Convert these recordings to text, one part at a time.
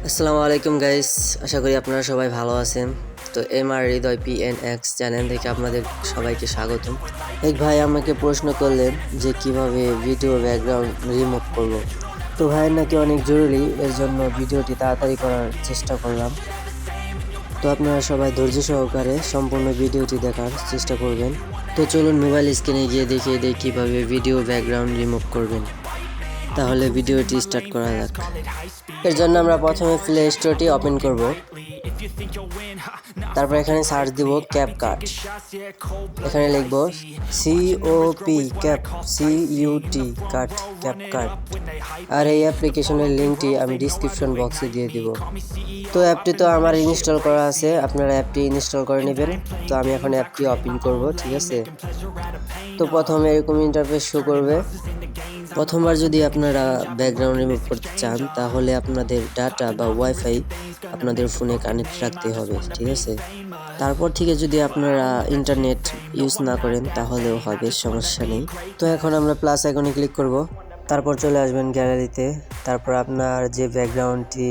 আসসালামু আলাইকুম গাইস, আশা করি আপনারা সবাই ভালো আছেন। তো হৃদয় pnx চ্যানেল থেকে আপনাদের সবাইকে স্বাগতম। এক ভাই আমাকে প্রশ্ন করলেন যে কিভাবে ভিডিও ব্যাকগ্রাউন্ড রিমুভ করব। তো ভাইয়ের নাকি অনেক জরুরি, এর জন্য ভিডিওটি তাড়াতাড়ি করার চেষ্টা করলাম। তো আপনারা সবাই ধৈর্য সহকারে সম্পূর্ণ ভিডিওটি দেখার চেষ্টা করবেন। তো চলুন মোবাইল স্ক্রিনে গিয়ে দেখিয়ে দিই কিভাবে ভিডিও ব্যাকগ্রাউন্ড রিমুভ করবেন। তাহলে ভিডিওটি স্টার্ট করা যাক। এর জন্য আমরা প্রথমে প্লে স্টোরটি ওপেন করব। তারপর এখানে সার্চ দিব ক্যাপকাট। এখানে লিখব COP ক্যাপ CUT কাট ক্যাপকাট। আর এই অ্যাপ্লিকেশনের লিঙ্কটি আমি ডিসক্রিপশন বক্সে দিয়ে দিব। তো অ্যাপটি তো আমার ইনস্টল করা আছে, আপনারা অ্যাপটি ইনস্টল করে নেবেন। তো আমি এখন অ্যাপটি ওপেন করব, ঠিক আছে। তো প্রথমে এরকম ইন্টারফেস শো করবে। প্রথমবার যদি আপনারা ব্যাকগ্রাউন্ড রিমুভ করতে চান তাহলে আপনাদের ডাটা বা ওয়াইফাই আপনাদের ফোনে কানেক্ট রাখতে হবে, ঠিক আছে। তারপর থেকে যদি আপনারা ইন্টারনেট ইউজ না করেন তাহলেও হবে, সমস্যা নেই। তো এখন আমরা প্লাস আইকনে ক্লিক করব। তারপর চলে আসবেন গ্যালারিতে। তারপর আপনার যে ব্যাকগ্রাউন্ডটি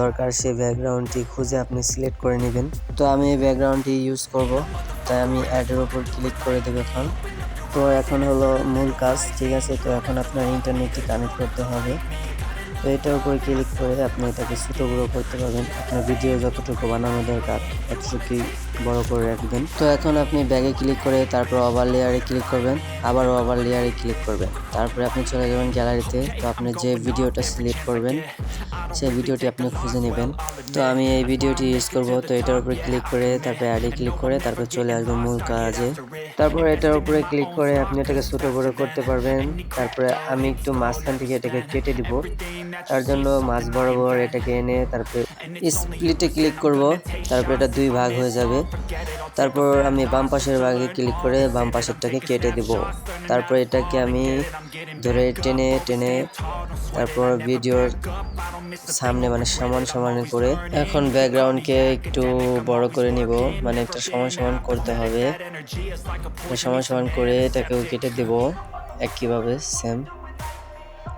দরকার সেই ব্যাকগ্রাউন্ডটি খুঁজে আপনি সিলেক্ট করে নেবেন। তো আমি এই ব্যাকগ্রাউন্ডটি ইউজ করব, তাই আমি অ্যাডের উপর ক্লিক করে দেব এখন। তো এখন হলো মূল কাজ, ঠিক আছে। তো এখন আপনার ইন্টারনেটটি কানেক্ট করতে হবে। তো এটার উপর ক্লিক করে আপনি এটাকে ছোটো বড়ো করতে পারবেন। আপনার ভিডিও যতটুকু বানানো দরকার ততটুকুই বড় করে রাখবেন। তো এখন আপনি ব্যাগে ক্লিক করে তারপর ওভার লেয়ারে ক্লিক করবেন, আবার ওভার লেয়ারে ক্লিক করবেন। তারপরে আপনি চলে যাবেন গ্যালারিতে। তো আপনি যে ভিডিওটা সিলেক্ট করবেন সেই ভিডিওটি আপনি খুঁজে নেবেন। তো আমি এই ভিডিওটি ইউজ করব। তো এটার উপরে ক্লিক করে তারপরে অ্যাডে ক্লিক করে তারপর চলে আসবো মূল কাজে। তারপর এটার উপরে ক্লিক করে আপনি এটাকে ছোটো বড় করতে পারবেন। তারপরে আমি একটু মাঝখান থেকে এটাকে কেটে দিব, তার জন্য মাঝ বরাবর এটাকে এনে তারপরে স্প্লিটে ক্লিক করব। তারপর এটা দুই ভাগ হয়ে যাবে। তারপর আমি বাম পাশের ভাগে ক্লিক করে বাম পাশেরটাকে কেটে দিব। তারপর এটাকে আমি ধরে টেনে টেনে তারপর ভিডিওর সামনে মানে সমান সমান করে এখন ব্যাকগ্রাউন্ডকে একটু বড় করে নিব, মানে একটা সমান সমান করতে হবে। সমান সমান করে এটাকেও কেটে দেব একইভাবে সেম।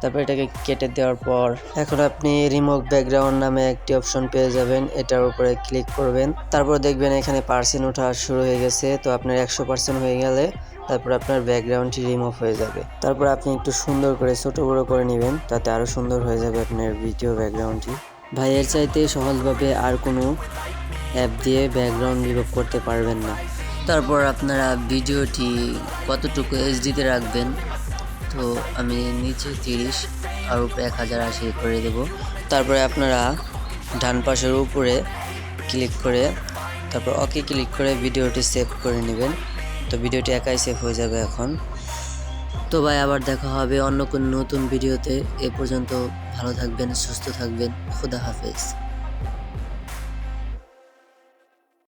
তারপর এটাকে কেটে দেওয়ার পর এখন আপনি রিমুভ ব্যাকগ্রাউন্ড নামে একটি অপশন পেয়ে যাবেন, এটার উপরে ক্লিক করবেন। তারপর দেখবেন এখানে পার্সেন্ট ওঠা শুরু হয়ে গেছে। তো আপনার 100% হয়ে গেলে তারপর আপনার ব্যাকগ্রাউন্ডটি রিমুভ হয়ে যাবে। তারপর আপনি একটু সুন্দর করে ছোট বড় করে নেবেন, তাতে আরো সুন্দর হয়ে যাবে আপনার ভিডিও ব্যাকগ্রাউন্ডটি। ভাই এর চাইতে সহজভাবে আর কোনো অ্যাপ দিয়ে ব্যাকগ্রাউন্ড রিমুভ করতে পারবেন না। তারপর আপনারা ভিডিওটি কতটুকু এইচডিতে রাখবেন। তো আমি নিচে 30 আর উপরে 1080 করে দেব। তারপরে আপনারা ডান পাশের উপরে ক্লিক করে তারপর ওকে ক্লিক করে ভিডিওটি সেভ করে নেবেন। তো ভিডিওটি একাই সেভ হয়ে যাবে এখন। তো ভাই আবার দেখা হবে অন্য কোনো নতুন ভিডিওতে। এ পর্যন্ত ভালো থাকবেন, সুস্থ থাকবেন, খোদা হাফেজ।